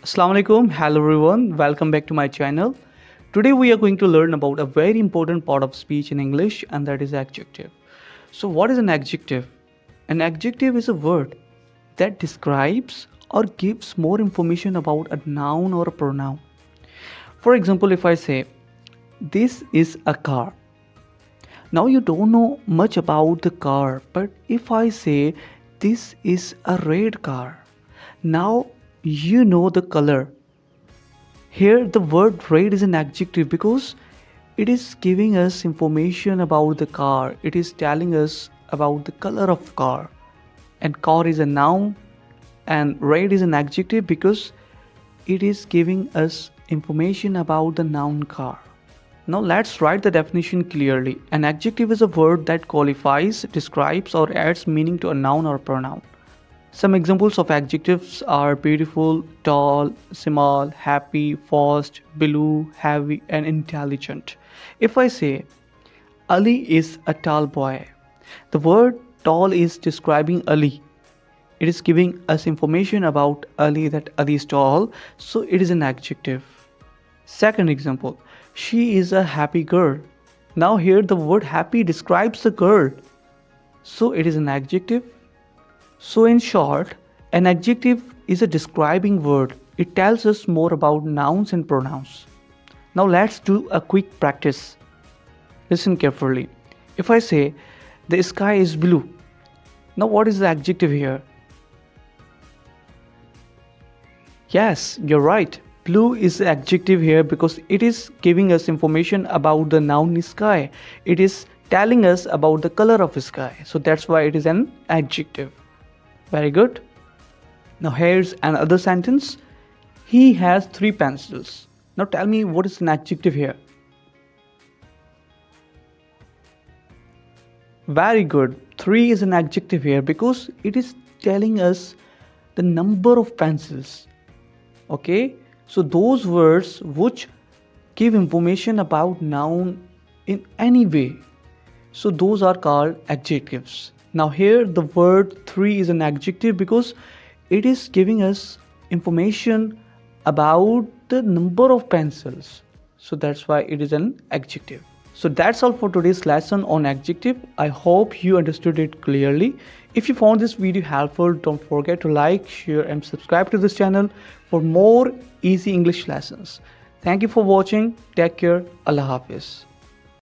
Assalamu alaikum. Hello everyone. Welcome back to my channel. Today we are going to learn about a very important part of speech in English, and that is adjective. So what is an adjective? An adjective is a word that describes or gives more information about a noun or a pronoun. For example, if I say this is a car. Now you don't know much about the car, but if I say this is a red car, now you know the color. Here the word red is an adjective because it is giving us information about the car. It is telling us about the color of car. And car is a noun and red is an adjective because it is giving us information about the noun car. Now let's write the definition clearly. An adjective is a word that qualifies, describes or adds meaning to a noun or pronoun. Some examples of adjectives are beautiful, tall, small, happy, fast, blue, heavy, and intelligent. If I say Ali is a tall boy, the word tall is describing Ali. It is giving us information about Ali, that Ali is tall, so it is an adjective. Second example, she is a happy girl. Now here the word happy describes the girl, so it is an adjective. So in short, an adjective is a describing word. It tells us more about nouns and pronouns. Now let's do a quick practice. Listen carefully. If I say the sky is blue, now what is the adjective here? Yes, you're right. Blue is the adjective here because it is giving us information about the noun sky. It is telling us about the color of sky. So that's why it is an adjective. Very good. Now here's another sentence. He has 3 pencils. Now tell me what is an adjective here. Very good. 3 is an adjective here because it is telling us the number of pencils. Okay, so those words which give information about noun in any way, so those are called adjectives. Now here the word 3 is an adjective because it is giving us information about the number of pencils, so that's why it is an adjective. So that's all for today's lesson on adjective. I hope you understood it clearly. If you found this video helpful, don't forget to like, share and subscribe to this channel for more easy English lessons. Thank you for watching. Take care. Allah Hafiz.